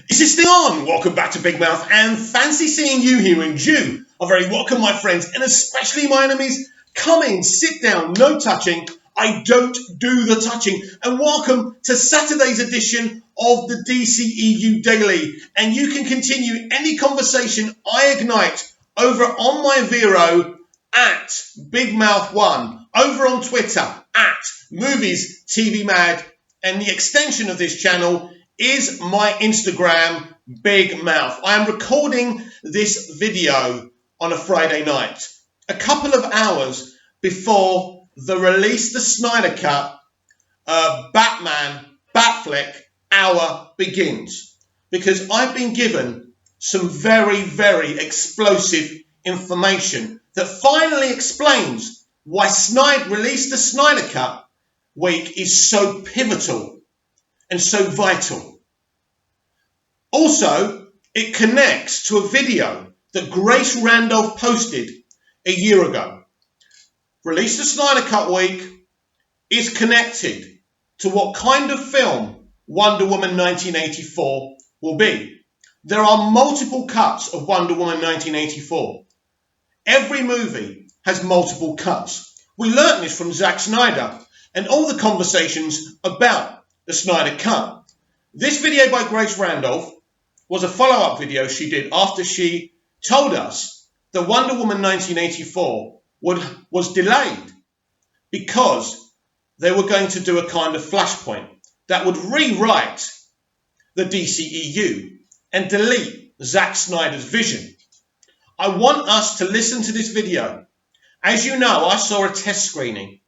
Is this thing on? Welcome back to Big Mouth, and fancy seeing you here in Jew. A very welcome, my friends, and especially my enemies. Come in, sit down, no touching. I don't do the touching. And welcome to Saturday's edition of the dceu Daily. And you can continue any conversation I ignite over on my Vero at BigMouth1, over on Twitter at Movies TV Mad, and the extension of this channel is my Instagram, Big Mouth. I am recording this video on a Friday night, a couple of hours before the release the Snyder Cut Batman Batfleck hour begins, because I've been given some very, very explosive information that finally explains why release the Snyder Cut week is so pivotal and so vital. Also, it connects to a video that Grace Randolph posted a year ago. Release the Snyder Cut week is connected to what kind of film Wonder Woman 1984 will be. There are multiple cuts of Wonder Woman 1984. Every movie has multiple cuts. We learned this from Zack Snyder and all the conversations about the Snyder Cut. This video by Grace Randolph was a follow-up video she did after she told us that Wonder Woman 1984 was delayed because they were going to do a kind of flashpoint that would rewrite the DCEU and delete Zack Snyder's vision. I want us to listen to this video. As you know, I saw a test screening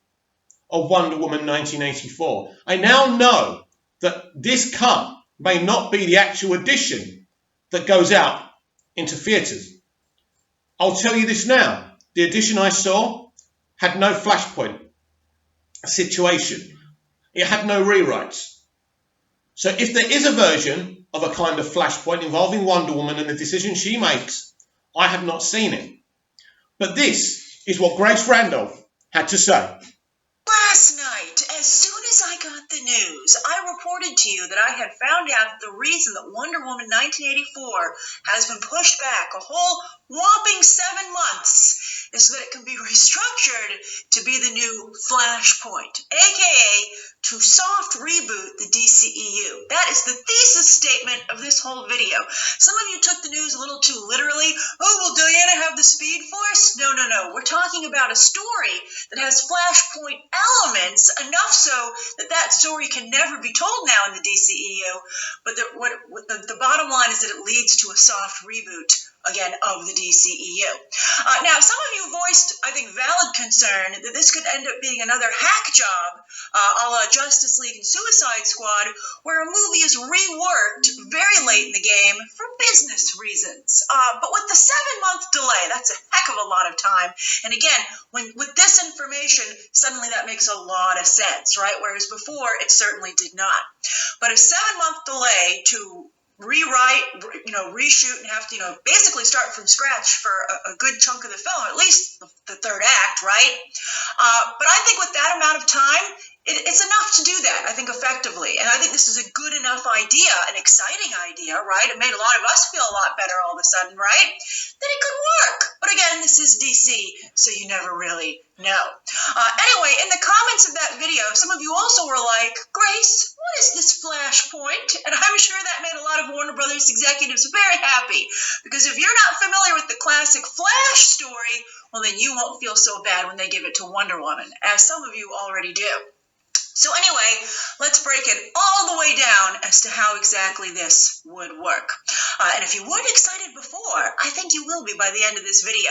of Wonder Woman 1984. I now know that this cut may not be the actual edition that goes out into theatres. I'll tell you this now. The edition I saw had no flashpoint situation. It had no rewrites. So if there is a version of a kind of flashpoint involving Wonder Woman and the decision she makes, I have not seen it. But this is what Grace Randolph had to say. Last night, as soon as I got the news, I reported to you that I had found out the reason that Wonder Woman 1984 has been pushed back a whole whopping 7 months is so that it can be restructured to be the new Flashpoint, aka to soft reboot the DCEU. That is the thesis statement of this whole video. Some of you took the news a little too literally. Oh, will Diana have the Speed Force? No. We're talking about a story that has Flashpoint elements, enough so that that story can never be told now in the DCEU. But the bottom line is that it leads to a soft reboot again of the DCEU. Now, some of you voiced, I think, valid concern that this could end up being another hack job, a la Justice League and Suicide Squad, where a movie is reworked very late in the game for business reasons. But with the 7-month delay, that's a heck of a lot of time. And again, with this information, suddenly that makes a lot of sense, right? Whereas before, it certainly did not. But a 7-month delay to rewrite, reshoot, and have to, basically start from scratch for a good chunk of the film, at least the third act, right? But I think with that amount of time, it's enough to do that, I think, effectively. And I think this is a good enough idea, an exciting idea, right? It made a lot of us feel a lot better all of a sudden, right? That it could work. But again, this is DC, so you never really know. Anyway, in the comments of that video, some of you also were like, Grace, what is this Flashpoint? And I'm sure that made a lot of Warner Brothers executives very happy, because if you're not familiar with the classic Flash story, well, then you won't feel so bad when they give it to Wonder Woman, as some of you already do. So anyway, let's break it all the way down as to how exactly this would work. And if you weren't excited before, I think you will be by the end of this video.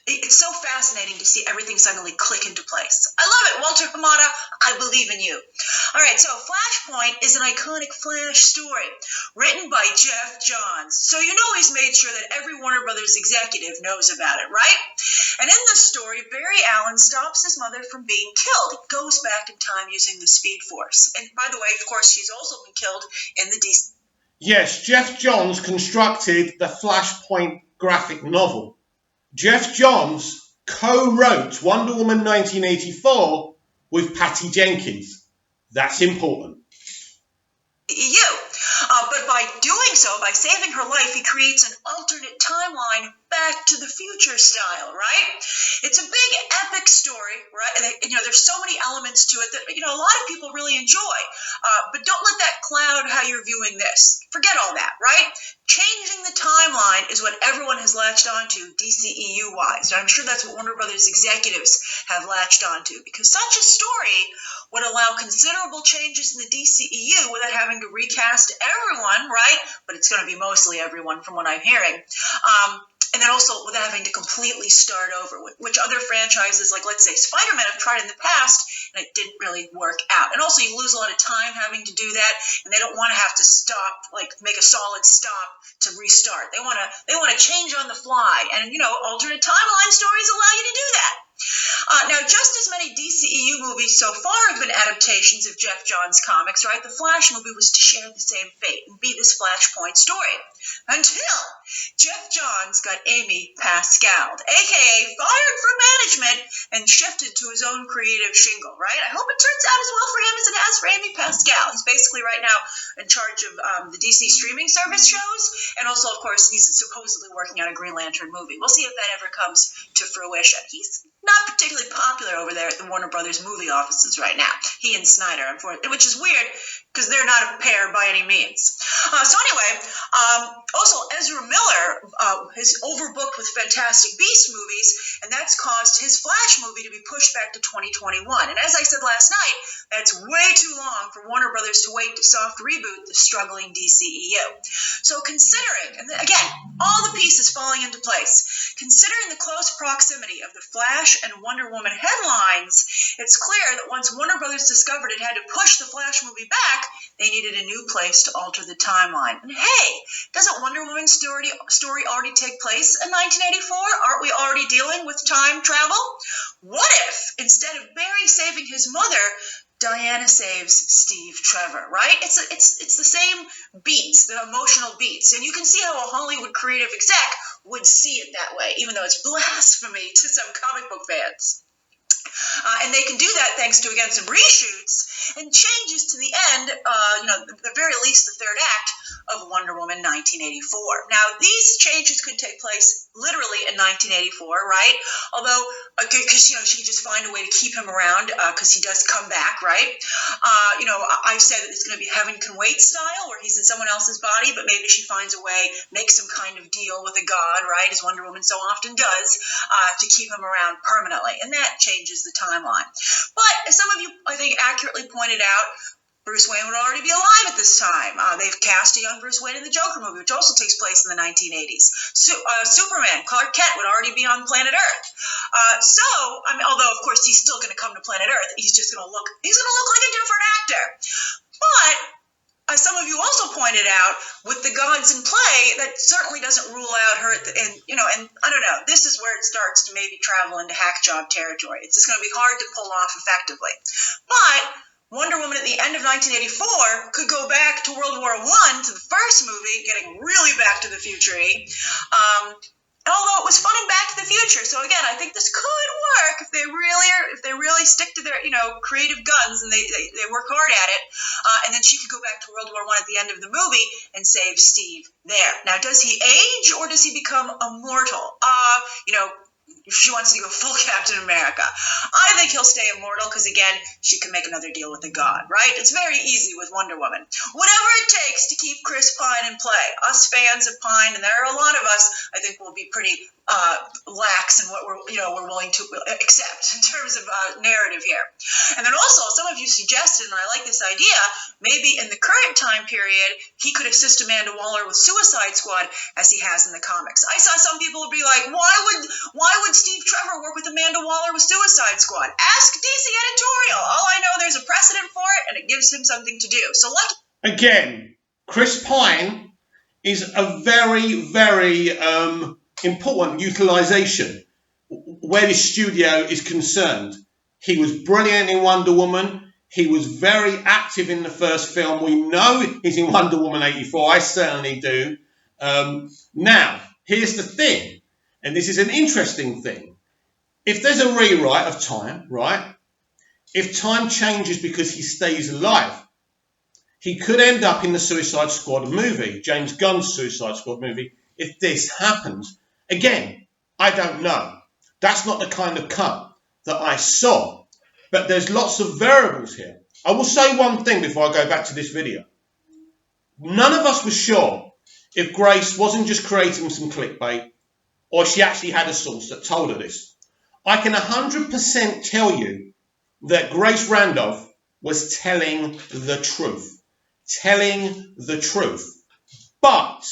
It's so fascinating to see everything suddenly click into place. I love it, Walter Hamada. I believe in you. All right, so Flashpoint is an iconic Flash story written by Jeff Johns. So you know he's made sure that every Warner Brothers executive knows about it, right? And in this story, Barry Allen stops his mother from being killed. He goes back in time using the Speed Force. And by the way, of course, she's also been killed in the DC. Yes, Jeff Johns constructed the Flashpoint graphic novel. Jeff Johns co-wrote Wonder Woman 1984 with Patty Jenkins. That's important. You. But by doing so, by saving her life, he creates an alternate timeline, back to the future style, right? It's a big epic story, right? And there's so many elements to it that a lot of people really enjoy. But don't let that cloud how you're viewing this. Forget all that, right? Changing the timeline is what everyone has latched onto, DCEU-wise. And I'm sure that's what Warner Brothers executives have latched onto, because such a story would allow considerable changes in the DCEU without having to recast everyone, right? But it's going to be mostly everyone from what I'm hearing. And then also without having to completely start over, which other franchises, like let's say Spider-Man, have tried in the past, and it didn't really work out. And also you lose a lot of time having to do that, and they don't want to have to stop, like make a solid stop to restart. They want to change on the fly, and alternate timeline stories allow you to do that. Now, just as many DCEU movies so far have been adaptations of Jeff Johns' comics, right? The Flash movie was to share the same fate and be this Flashpoint story. Until Jeff Johns got Amy Pascal'd, a.k.a. fired from management and shifted to his own creative shingle, right? I hope it turns out as well for him as it has for Amy Pascal. He's basically right now in charge of the DC streaming service shows, and also, of course, he's supposedly working on a Green Lantern movie. We'll see if that ever comes to fruition. He's not particularly popular over there at the Warner Brothers movie offices right now. He and Snyder, unfortunately, which is weird because they're not a pair by any means. So anyway, also Ezra Miller is overbooked with Fantastic Beasts movies, and that's caused his Flash movie to be pushed back to 2021. And as I said last night, that's way too long for Warner Brothers to wait to soft reboot the struggling DCEU. So considering, and again, all the pieces falling into place, considering the close proximity of the Flash and Wonder Woman headlines, it's clear that once Warner Brothers discovered it had to push the Flash movie back, they needed a new place to alter the timeline. And hey, doesn't Wonder Woman's story already take place in 1984? Aren't we already dealing with time travel? What if, instead of Barry saving his mother, Diana saves Steve Trevor, right? It's the same beats, the emotional beats. And you can see how a Hollywood creative exec would see it that way, even though it's blasphemy to some comic book fans. And they can do that thanks to, again, some reshoots and changes to the end, the very least the third act of Wonder Woman 1984. Now, these changes could take place literally in 1984, right? Although, because, she could just find a way to keep him around because he does come back, right? I've said that it's going to be Heaven Can Wait style, where he's in someone else's body, but maybe she finds a way, makes some kind of deal with a god, right, as Wonder Woman so often does, to keep him around permanently. And that changes the timeline. But as some of you, I think, accurately pointed out, Bruce Wayne would already be alive at this time. They've cast a young Bruce Wayne in the Joker movie, which also takes place in the 1980s. Superman, Clark Kent, would already be on planet Earth. Although of course he's still going to come to planet Earth, he's going to look like a different actor. But as some of you also pointed out, with the gods in play, that certainly doesn't rule out her. And I don't know. This is where it starts to maybe travel into hack job territory. It's just going to be hard to pull off effectively. But Wonder Woman at the end of 1984 could go back to World War I, to the first movie, getting really back to the future-y. Although it was fun in Back to the Future, so again, I think this could work if they really stick to their creative guns and they work hard at it. And then she could go back to World War I at the end of the movie and save Steve there. Now, does he age or does he become immortal? If she wants to go full Captain America, I think he'll stay immortal because, again, she can make another deal with a god, right? It's very easy with Wonder Woman. Whatever it takes to keep Chris Pine in play. Us fans of Pine, and there are a lot of us, I think will be pretty lax in what we're willing to accept in terms of narrative here. And then also, some of you suggested, and I like this idea, maybe in the current time period, he could assist Amanda Waller with Suicide Squad as he has in the comics. I saw some people would be like, why would Steve Trevor work with Amanda Waller with Suicide Squad? Ask DC editorial. All I know, there's a precedent for it, and it gives him something to do. So again, Chris Pine is a very, very important utilization where the studio is concerned. He was brilliant in Wonder Woman. He was very active in the first film. We know he's in Wonder Woman 84. I certainly do. Now, here's the thing, and this is an interesting thing. If there's a rewrite of time, right? If time changes because he stays alive, he could end up in the Suicide Squad movie, James Gunn's Suicide Squad movie, if this happens. Again, I don't know. That's not the kind of cut that I saw. But there's lots of variables here. I will say one thing before I go back to this video. None of us was sure if Grace wasn't just creating some clickbait or she actually had a source that told her this. I can 100% tell you that Grace Randolph was telling the truth. Telling the truth. But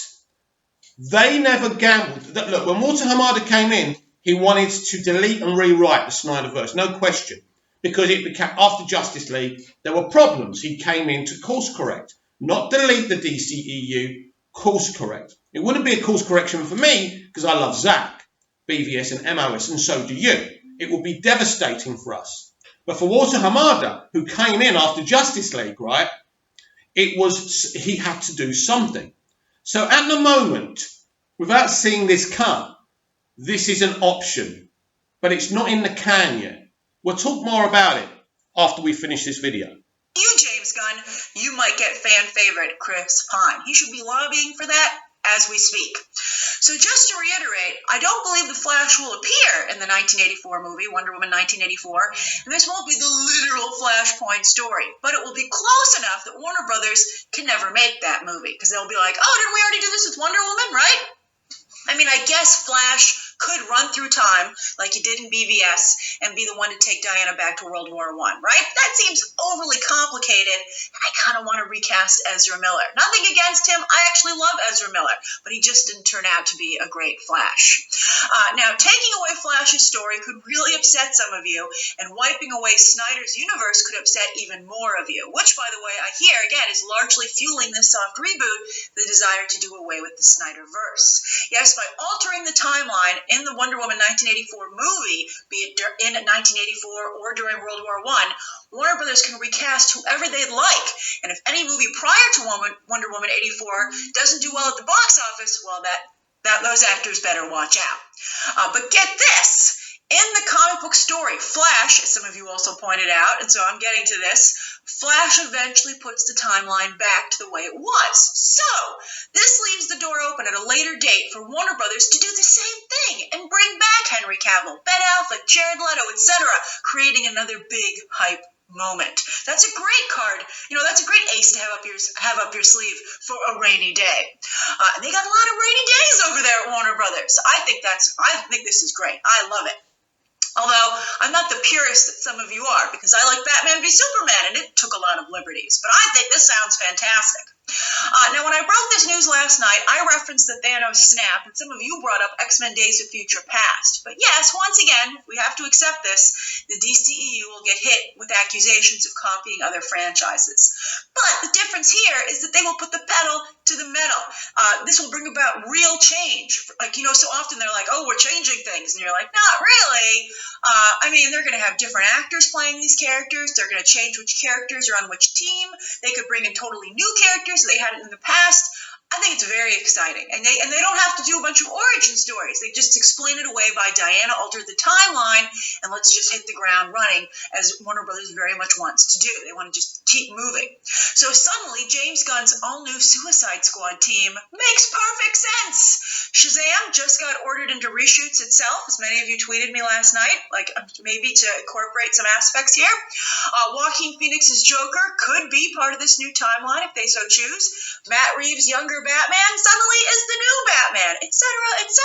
they never gambled. Look, when Walter Hamada came in, he wanted to delete and rewrite the Snyderverse, no question. Because it became, after Justice League, there were problems. He came in to course correct. Not delete the DCEU, course correct. It wouldn't be a course correction for me, because I love Zack, BVS and MOS, and so do you. It would be devastating for us. But for Walter Hamada, who came in after Justice League, right, he had to do something. So at the moment, without seeing this cut, this is an option. But it's not in the can yet. We'll talk more about it after we finish this video. You, James Gunn, you might get fan favorite Chris Pine. He should be lobbying for that as we speak. So just to reiterate, I don't believe the Flash will appear in the 1984 movie, Wonder Woman 1984, and this won't be the literal Flashpoint story, but it will be close enough that Warner Brothers can never make that movie, because they'll be like, oh, didn't we already do this with Wonder Woman, right? I mean, I guess Flash could run through time like he did in BVS and be the one to take Diana back to World War I, right? That seems overly complicated, and I kind of want to recast Ezra Miller. Nothing against him. I actually love Ezra Miller, but he just didn't turn out to be a great Flash. Now, taking away Flash's story could really upset some of you, and wiping away Snyder's universe could upset even more of you, which, by the way, I hear, again, is largely fueling this soft reboot, the desire to do away with the Snyderverse. Yes, by altering the timeline in the Wonder Woman 1984 movie, be it in 1984 or during World War I, Warner Brothers can recast whoever they'd like. And if any movie prior to Wonder Woman 84 doesn't do well at the box office, well, those actors better watch out. But get this. In the comic book story, Flash, as some of you also pointed out, and so I'm getting to this, Flash eventually puts the timeline back to the way it was. So, this leaves the door open at a later date for Warner Brothers to do the same thing and bring back Henry Cavill, Ben Affleck, Jared Leto, etc., creating another big hype moment. That's a great card. That's a great ace to have up your sleeve for a rainy day. And they got a lot of rainy days over there at Warner Brothers. I think this is great. I love it. Although, I'm not the purist that some of you are, because I like Batman v Superman, and it took a lot of liberties. But I think this sounds fantastic. Now, when I broke this news last night, I referenced the Thanos snap, and some of you brought up X-Men Days of Future Past. But yes, once again, we have to accept this. The DCEU will get hit with accusations of copying other franchises. But the difference here is that they will put the pedal to the metal. This will bring about real change. So often they're like, oh, we're changing things. And you're like, not really. They're going to have different actors playing these characters. They're going to change which characters are on which team. They could bring in totally new characters that they hadn't in the past. I think it's very exciting. And they don't have to do a bunch of origin stories. They just explain it away by Diana altered the timeline, and let's just hit the ground running, as Warner Brothers very much wants to do. They want to just keep moving. So suddenly, James Gunn's all-new Suicide Squad team makes perfect sense. Shazam just got ordered into reshoots itself, as many of you tweeted me last night, maybe to incorporate some aspects here. Joaquin Phoenix's Joker could be part of this new timeline if they so choose. Matt Reeves' younger Batman suddenly is the new Batman, etc., etc.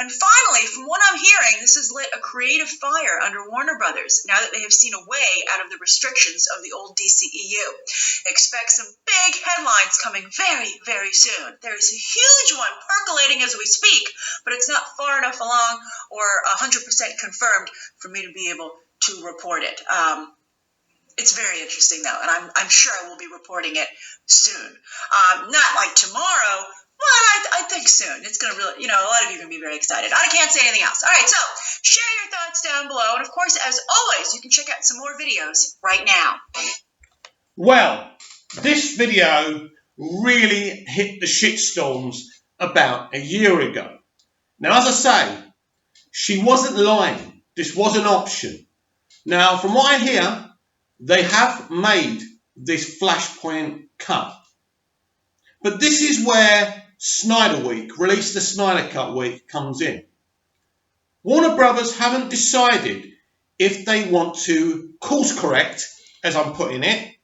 And finally, from what I'm hearing, this has lit a creative fire under Warner Brothers now that they have seen a way out of the restrictions of the old DCEU. Expect some big headlines coming very, very soon. There is a huge one percolating as we speak, but it's not far enough along or 100% confirmed for me to be able to report it. It's very interesting, though, and I'm sure I will be reporting it soon. Not like tomorrow, but I think soon. It's going to really, a lot of you are going to be very excited. I can't say anything else. All right, so share your thoughts down below, and of course, as always, you can check out some more videos right now. Well, this video really hit the shitstorms about a year ago. Now, as I say, she wasn't lying. This was an option. Now, from what I hear, they have made this Flashpoint cut. But this is where Snyder Week, Release the Snyder Cut Week, comes in. Warner Brothers haven't decided if they want to course correct, as I'm putting it.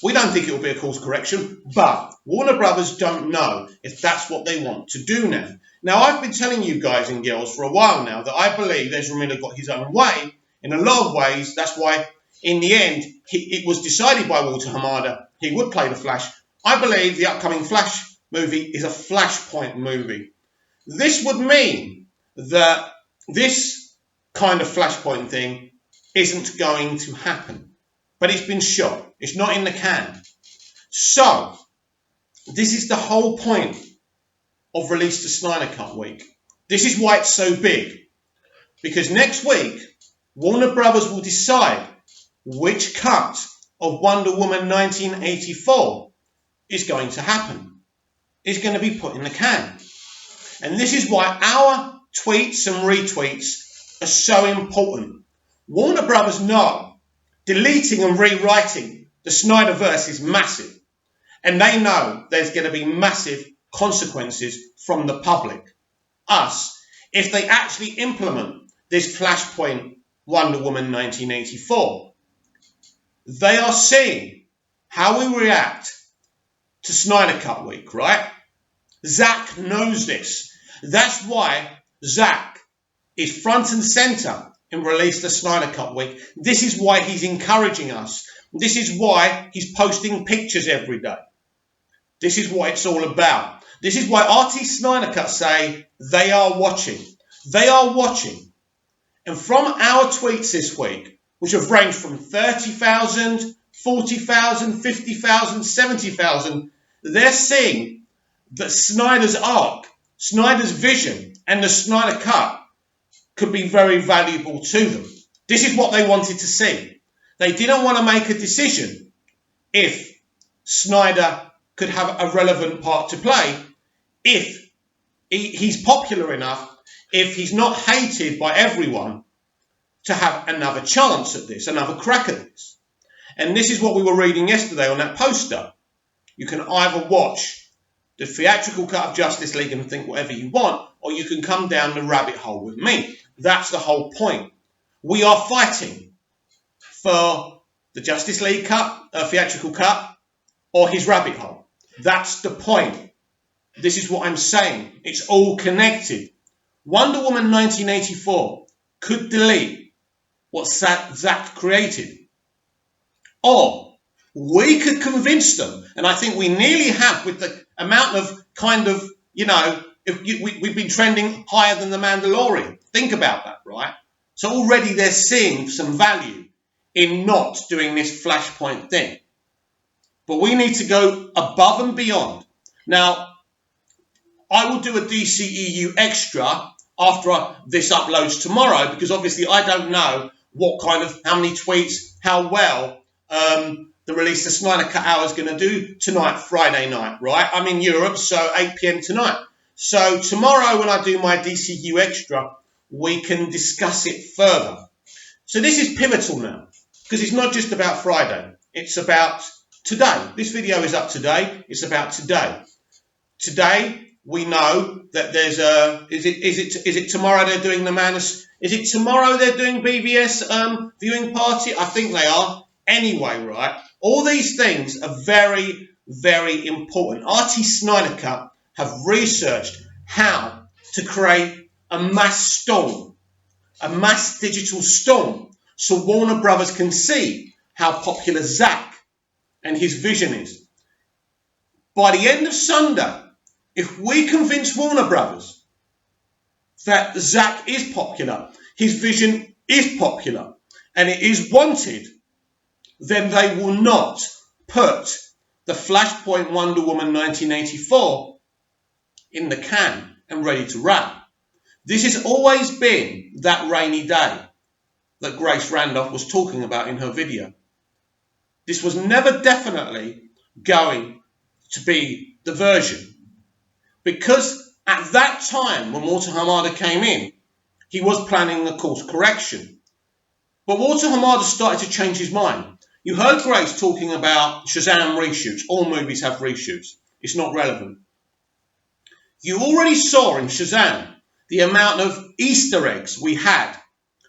We don't think it will be a course correction, but Warner Brothers don't know if that's what they want to do now. Now, I've been telling you guys and girls for a while now that I believe Ezra Miller got his own way. In a lot of ways, that's why, in the end, it was decided by Walter Hamada he would play the Flash. I believe the upcoming Flash movie is a Flashpoint movie. This would mean that this kind of Flashpoint thing isn't going to happen. But it's been shot. It's not in the can. So, this is the whole point of Release the Snyder Cut Week. This is why it's so big. Because next week, Warner Brothers will decide which cut of Wonder Woman 1984 is going to happen. It's going to be put in the can. And this is why our tweets and retweets are so important. Warner Brothers know deleting and rewriting the Snyderverse is massive. And they know there's going to be massive consequences from the public, us, if they actually implement this Flashpoint Wonder Woman 1984. They are seeing how we react to Snyder Cut Week, right? Zack knows this. That's why Zack is front and centre in Release the Snyder Cut Week. This is why he's encouraging us. This is why he's posting pictures every day. This is what it's all about. This is why RT Snyder Cut say they are watching. They are watching. And from our tweets this week, which have ranged from 30,000, 40,000, 50,000, 70,000, they're seeing that Snyder's arc, Snyder's vision, and the Snyder Cut could be very valuable to them. This is what they wanted to see. They didn't want to make a decision if Snyder could have a relevant part to play, if he's popular enough, if he's not hated by everyone, to have another chance at this, another crack at this. And this is what we were reading yesterday on that poster. You can either watch the theatrical cut of Justice League and think whatever you want, or you can come down the rabbit hole with me. That's the whole point. We are fighting for the Justice League cut, theatrical cut, or his rabbit hole. That's the point. This is what I'm saying. It's all connected. Wonder Woman 1984 could delete what Zack created. Or we could convince them, and I think we nearly have with the amount of we've been trending higher than The Mandalorian. Think about that, right? So already they're seeing some value in not doing this Flashpoint thing. But we need to go above and beyond. Now, I will do a dceu extra after this uploads tomorrow, because obviously I don't know how many tweets, how well the Release the Snyder Cut hour is going to do tonight, Friday night, right? I'm in Europe, so 8 p.m. tonight. So tomorrow when I do my dceu extra, we can discuss it further. So this is pivotal now, because it's not just about Friday. It's about today. This video is up today. It's about today. Today, we know that there's is it tomorrow they're doing the Is it tomorrow they're doing BVS viewing party? I think they are. Anyway, right? All these things are very, very important. RT Snyder Cut have researched how to create a mass storm, a mass digital storm, so Warner Brothers can see how popular Zack and his vision is. By the end of Sunday, if we convince Warner Brothers that Zack is popular, his vision is popular, and it is wanted, then they will not put the Flashpoint Wonder Woman 1984 in the can and ready to wrap. This has always been that rainy day that Grace Randolph was talking about in her video. This was never definitely going to be the version, because at that time when Walter Hamada came in, he was planning a course correction. But Walter Hamada started to change his mind. You heard Grace talking about Shazam reshoots. All movies have reshoots. It's not relevant. You already saw in Shazam the amount of Easter eggs we had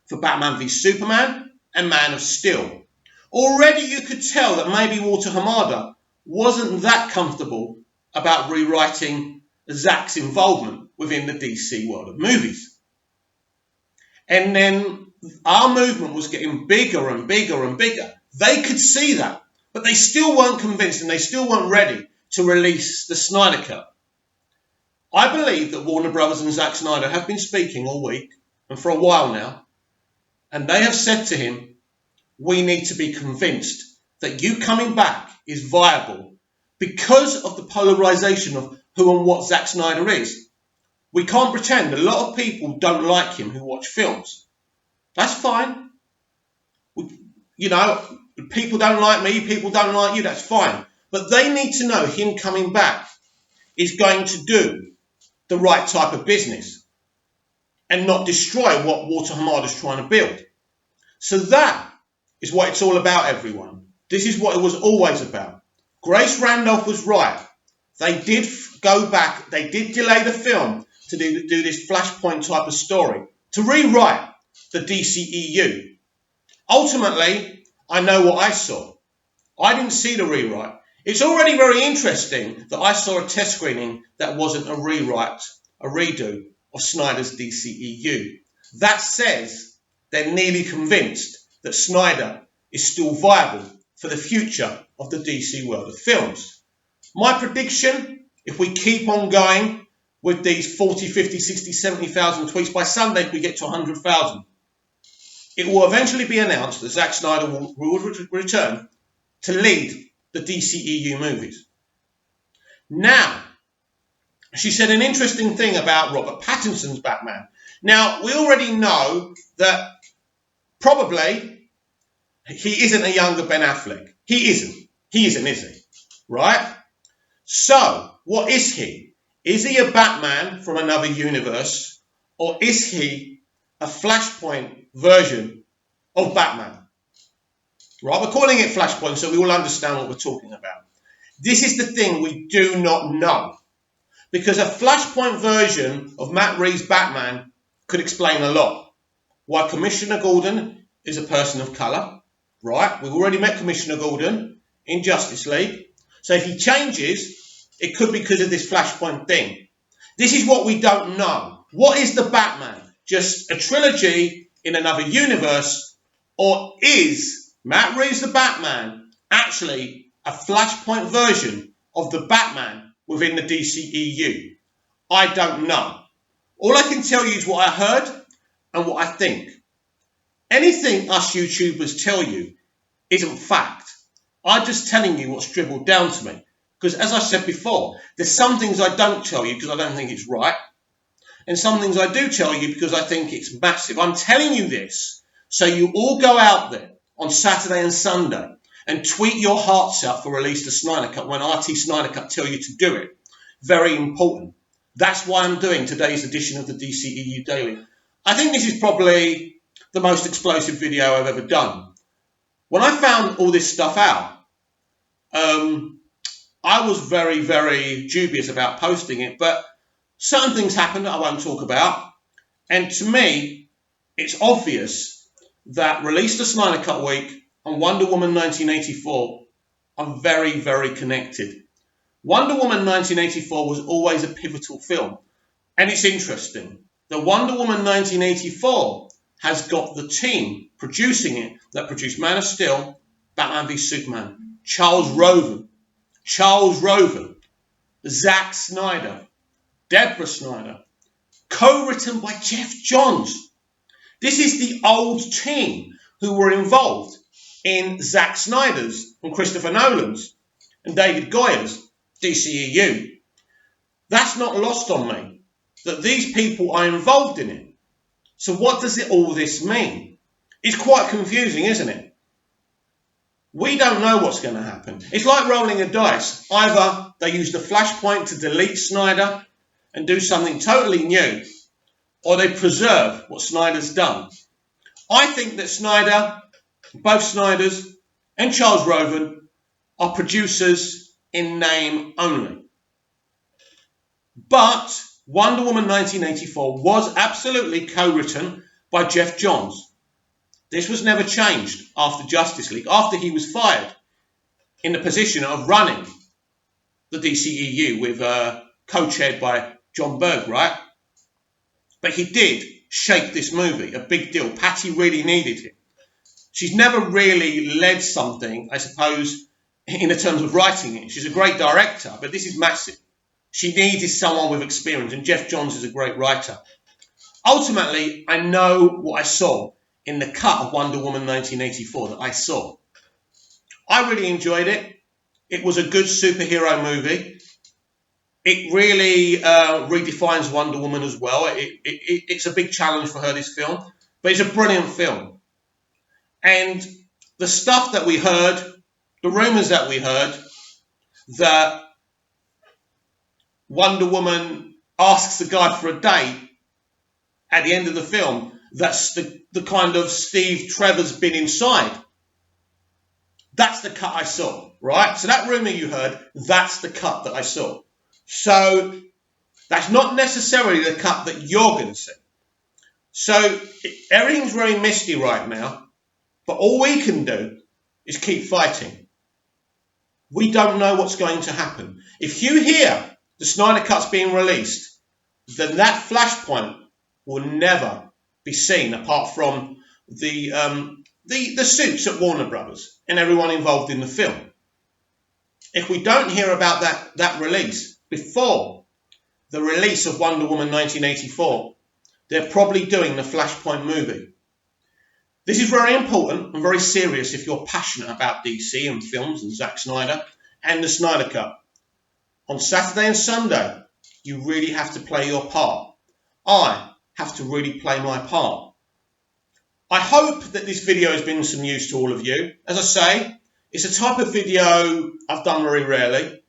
for Batman v Superman and Man of Steel. Already you could tell that maybe Walter Hamada wasn't that comfortable about rewriting Zack's involvement within the DC world of movies. And then our movement was getting bigger and bigger and bigger. They could see that, but they still weren't convinced and they still weren't ready to release the Snyder Cut. I believe that Warner Brothers and Zack Snyder have been speaking all week and for a while now, and they have said to him, we need to be convinced that you coming back is viable because of the polarization of who and what Zack Snyder is. We can't pretend. A lot of people don't like him who watch films. That's fine. People don't like me, people don't like you, that's fine. But they need to know him coming back is going to do the right type of business and not destroy what Walter Hamada is trying to build. So that is what it's all about, everyone. This is what it was always about. Grace Randolph was right. They did go back, they did delay the film to do this Flashpoint type of story, to rewrite the DCEU. Ultimately, I know what I saw. I didn't see the rewrite. It's already very interesting that I saw a test screening that wasn't a rewrite, a redo of Snyder's DCEU. That says they're nearly convinced that Snyder is still viable for the future of the DC world of films. My prediction, if we keep on going with these 40, 50, 60, 70,000 tweets, by Sunday we get to 100,000. It will eventually be announced that Zack Snyder will return to lead the DCEU movies. Now, she said an interesting thing about Robert Pattinson's Batman. Now, we already know that probably he isn't a younger Ben Affleck. He isn't, is he? Right? So, what is he? Is he a Batman from another universe? Or is he a Flashpoint version of Batman? Right, we're calling it Flashpoint so we all understand what we're talking about. This is the thing we do not know. Because a Flashpoint version of Matt Reeves' Batman could explain a lot. Why Commissioner Gordon is a person of colour. Right, we've already met Commissioner Gordon in Justice League. So if he changes, it could be because of this Flashpoint thing. This is what we don't know. What is the Batman? Just a trilogy in another universe? Or is Matt Reeves the Batman actually a Flashpoint version of the Batman within the DCEU? I don't know. All I can tell you is what I heard and what I think. Anything us YouTubers tell you isn't fact. I'm just telling you what's dribbled down to me. Because as I said before, there's some things I don't tell you because I don't think it's right. And some things I do tell you because I think it's massive. I'm telling you this so you all go out there on Saturday and Sunday and tweet your hearts out for Release the Snyder Cut when RT Snyder Cut tell you to do it. Very important. That's why I'm doing today's edition of the DCEU Daily. I think this is probably the most explosive video I've ever done. When I found all this stuff out, I was very, very dubious about posting it, but certain things happened that I won't talk about. And to me, it's obvious that Release the Snyder Cut week and Wonder Woman 1984 are very, very connected. Wonder Woman 1984 was always a pivotal film. And it's interesting. The Wonder Woman 1984 has got the team producing it that produced Man of Steel, Batman v Superman, Charles Roven, Zack Snyder, Deborah Snyder, co-written by Jeff Johns. This is the old team who were involved in Zack Snyder's and Christopher Nolan's and David Goyer's DCEU. That's not lost on me, that these people are involved in it. So what does all this mean? It's quite confusing, isn't it? We don't know what's going to happen. It's like rolling a dice. Either they use the Flashpoint to delete Snyder and do something totally new, or they preserve what Snyder's done. I think that both Snyders, and Charles Roven are producers in name only. But Wonder Woman 1984 was absolutely co-written by Geoff Johns. This was never changed after Justice League, after he was fired in the position of running the DCEU with co-chaired by John Berg, right? But he did shape this movie, a big deal. Patty really needed him. She's never really led something, I suppose, in the terms of writing it. She's a great director, but this is massive. She needed someone with experience, and Geoff Johns is a great writer. Ultimately, I know what I saw in the cut of Wonder Woman 1984 that I saw. I really enjoyed it. It was a good superhero movie. It really redefines Wonder Woman as well. It's a big challenge for her, this film, but it's a brilliant film. And the stuff that we heard, the rumours that we heard, that Wonder Woman asks the guy for a date at the end of the film, that's the kind of Steve Trevor's been inside. That's the cut I saw, right? So that rumour you heard, that's the cut that I saw. So that's not necessarily the cut that you're going to see. So everything's very misty right now, but all we can do is keep fighting. We don't know what's going to happen. If you hear the Snyder Cut's being released, then that flashpoint will never be seen apart from the suits at Warner Brothers and everyone involved in the film. If we don't hear about that release before the release of Wonder Woman 1984, they're probably doing the Flashpoint movie. This is very important and very serious if you're passionate about DC and films and Zack Snyder and the Snyder Cut. On Saturday and Sunday, you really have to play your part. I have to really play my part. I hope that this video has been some use to all of you. As I say, it's a type of video I've done very rarely.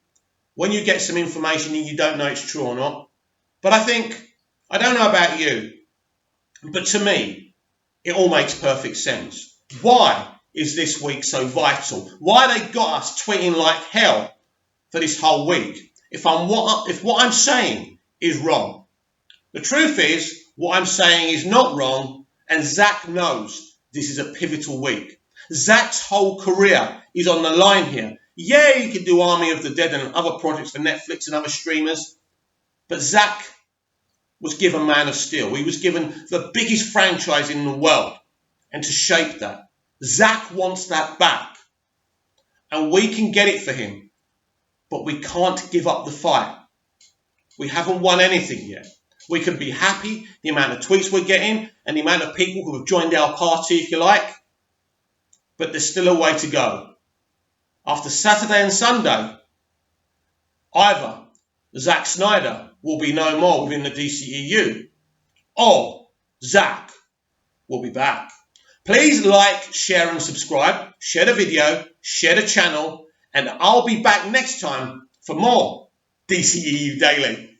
When you get some information and you don't know it's true or not. But I don't know about you, but to me, it all makes perfect sense. Why is this week so vital? Why they got us tweeting like hell for this whole week if what I'm saying is wrong? The truth is, what I'm saying is not wrong, and Zack knows this is a pivotal week. Zack's whole career is on the line here. Yeah, he could do Army of the Dead and other projects for Netflix and other streamers, but Zack was given Man of Steel. He was given the biggest franchise in the world, and to shape that. Zack wants that back, and we can get it for him, but we can't give up the fight. We haven't won anything yet. We can be happy the amount of tweets we're getting and the amount of people who have joined our party, if you like, but there's still a way to go. After Saturday and Sunday, either Zack Snyder will be no more within the DCEU, or Zack will be back. Please like, share and subscribe, share the video, share the channel, and I'll be back next time for more DCEU Daily.